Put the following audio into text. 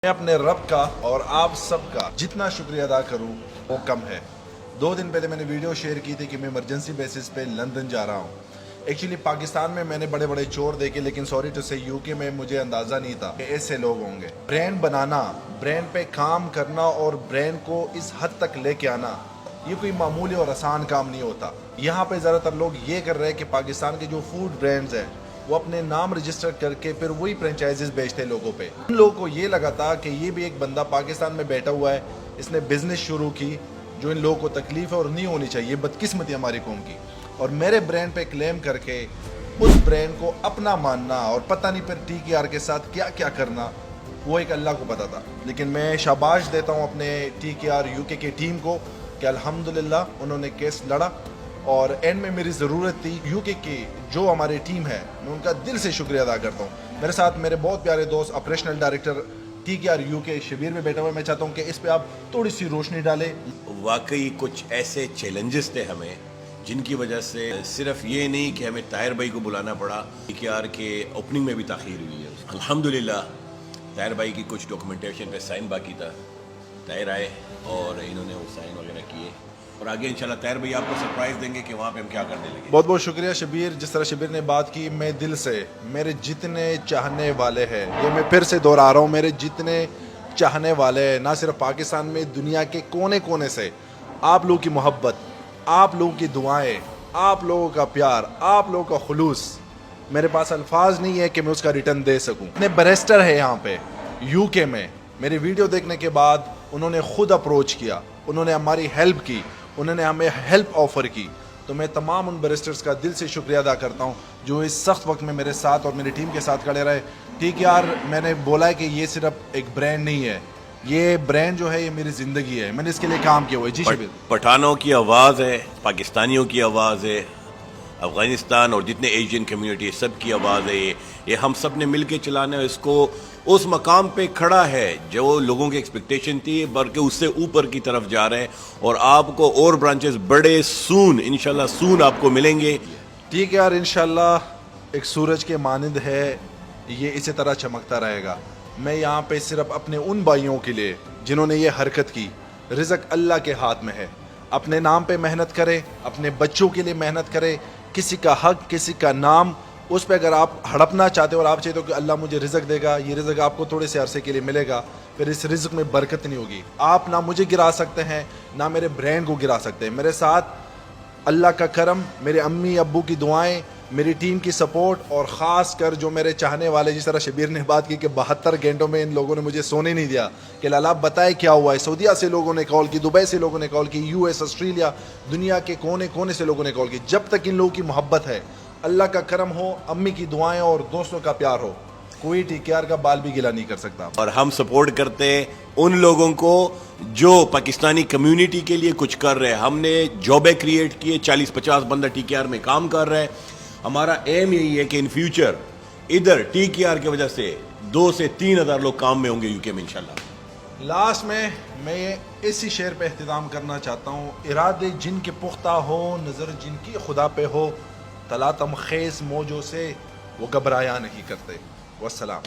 میں اپنے رب کا اور آپ سب کا جتنا شکریہ ادا کروں وہ کم ہے۔ 2 دن پہلے میں نے ویڈیو شیئر کی تھی کہ میں ایمرجنسی بیسس پہ لندن جا رہا ہوں۔ ایکچولی پاکستان میں نے بڑے بڑے چور دیکھے، لیکن سوری ٹو سے یو کے میں مجھے اندازہ نہیں تھا کہ ایسے لوگ ہوں گے۔ برینڈ بنانا، برینڈ پہ کام کرنا اور برینڈ کو اس حد تک لے کے آنا، یہ کوئی معمولی اور آسان کام نہیں ہوتا۔ یہاں پہ زیادہ تر لوگ یہ کر رہے ہیں کہ پاکستان کے جو فوڈ برینڈز ہیں وہ اپنے نام رجسٹر کر کے پھر وہی فرینچائزز بیچتے لوگوں پہ۔ ان لوگوں کو یہ لگا تھا کہ یہ بھی ایک بندہ پاکستان میں بیٹھا ہوا ہے، اس نے بزنس شروع کی جو ان لوگوں کو تکلیف ہے اور نہیں ہونی چاہیے، بدقسمتی ہماری قوم کی۔ اور میرے برینڈ پہ کلیم کر کے اس برینڈ کو اپنا ماننا اور پتہ نہیں پھر ٹی کے آر کے ساتھ کیا کیا کرنا، وہ ایک اللہ کو پتہ تھا۔ لیکن میں شاباش دیتا ہوں اپنے ٹی کے آر یو کے ٹیم کو کہ الحمدللہ انہوں نے کیس لڑا، اور اینڈ میں میری ضرورت تھی یو کے کی جو ہماری ٹیم ہے، میں ان کا دل سے شکریہ ادا کرتا ہوں۔ میرے ساتھ میرے بہت پیارے دوست آپریشنل ڈائریکٹر ٹی کے آر یو کے شبیر میں بیٹھا ہوا ہے۔ میں چاہتا ہوں کہ اس پہ آپ تھوڑی سی روشنی ڈالیں۔ واقعی کچھ ایسے چیلنجز تھے ہمیں جن کی وجہ سے صرف یہ نہیں کہ ہمیں طاہر بھائی کو بلانا پڑا، ٹی کے آر کے اوپننگ میں بھی تاخیر ہوئی ہے۔ الحمدللہ طاہر بھائی کی کچھ ڈاکومنٹیشن پہ سائن باقی تھا، طاہر آئے اور انہوں نے وہ سائن وغیرہ کیے، اور آگے انشاءاللہ طاہر بھائی آپ کو سرپرائز دیں گے کہ وہاں پہ ہم کیا کرنے لگے۔ بہت بہت شکریہ شبیر، جس طرح شبیر نے بات کی میں دل سے، میرے جتنے چاہنے والے ہیں، یہ میں پھر سے دہرا رہا ہوں، میرے جتنے چاہنے والے ہیں نہ صرف پاکستان میں، دنیا کے کونے کونے سے، آپ لوگوں کی محبت، آپ لوگوں کی دعائیں، آپ لوگوں کا پیار، آپ لوگوں کا خلوص، میرے پاس الفاظ نہیں ہے کہ میں اس کا ریٹرن دے سکوں۔ اتنے بیرسٹر ہے یہاں پہ یو کے میں، میری ویڈیو دیکھنے کے بعد انہوں نے خود اپروچ کیا، انہوں نے ہماری ہیلپ کی، انہوں نے ہمیں ہیلپ آفر کی، تو میں تمام ان بیرسٹرز کا دل سے شکریہ ادا کرتا ہوں جو اس سخت وقت میں میرے ساتھ اور میری ٹیم کے ساتھ کھڑے رہے۔ ٹی کے آر میں نے بولا ہے کہ یہ صرف ایک برانڈ نہیں ہے، یہ برانڈ جو ہے یہ میری زندگی ہے، میں نے اس کے لیے کام کیا ہوا ہے۔ جی شبیر۔ پٹھانوں کی آواز ہے، پاکستانیوں کی آواز ہے، افغانستان اور جتنے ایشین کمیونٹی سب کی آواز ہے، یہ ہم سب نے مل کے چلانا ہے، اس کو اس مقام پہ کھڑا ہے جو لوگوں کی ایکسپیکٹیشن تھی، بلکہ اس سے اوپر کی طرف جا رہے ہیں، اور آپ کو اور برانچز بڑے سون انشاءاللہ سون آپ کو ملیں گے۔ ٹی کے آر انشاءاللہ ایک سورج کے مانند ہے، یہ اسی طرح چمکتا رہے گا۔ میں یہاں پہ صرف اپنے ان بھائیوں کے لیے جنہوں نے یہ حرکت کی، رزق اللہ کے ہاتھ میں ہے، اپنے نام پہ محنت کرے، اپنے بچوں کے لیے محنت کرے، کسی کا حق، کسی کا نام، اس پہ اگر آپ ہڑپنا چاہتے ہو اور آپ چاہتے ہو کہ اللہ مجھے رزق دے گا، یہ رزق آپ کو تھوڑے سے عرصے کے لیے ملے گا، پھر اس رزق میں برکت نہیں ہوگی۔ آپ نہ مجھے گرا سکتے ہیں، نہ میرے برینڈ کو گرا سکتے ہیں۔ میرے ساتھ اللہ کا کرم، میرے امی ابو کی دعائیں، میری ٹیم کی سپورٹ، اور خاص کر جو میرے چاہنے والے، جس طرح شبیر نے بات کی کہ 72 گھنٹوں میں ان لوگوں نے مجھے سونے نہیں دیا کہ لالا بتائے کیا ہوا ہے۔ سعودیہ سے لوگوں نے کال کی، دبئی سے لوگوں نے کال کی، یو ایس، آسٹریلیا، دنیا کے کونے کونے سے لوگوں نے کال کی۔ جب تک ان لوگوں کی محبت ہے، اللہ کا کرم ہو، امی کی دعائیں اور دوستوں کا پیار ہو، کوئی ٹی کے آر کا بال بھی گلا نہیں کر سکتا۔ اور ہم سپورٹ کرتے ہیں ان لوگوں کو جو پاکستانی کمیونٹی کے لیے کچھ کر رہے ہیں۔ ہم نے جابیں کریٹ کیے، 40-50 بندہ ٹی کے آر میں کام کر رہے ہیں۔ ہمارا ایم یہی ہے کہ ان فیوچر ادھر ٹی کے آر کی وجہ سے 2 سے 3 ہزار لوگ کام میں ہوں گے یو کے میں انشاءاللہ۔ لاسٹ میں اسی شعر پہ اختتام کرنا چاہتا ہوں: ارادے جن کے پختہ ہو، نظر جن کی خدا پہ ہو، تلاتم خیز موجوں سے وہ گھبرایا نہیں کرتے۔ والسلام۔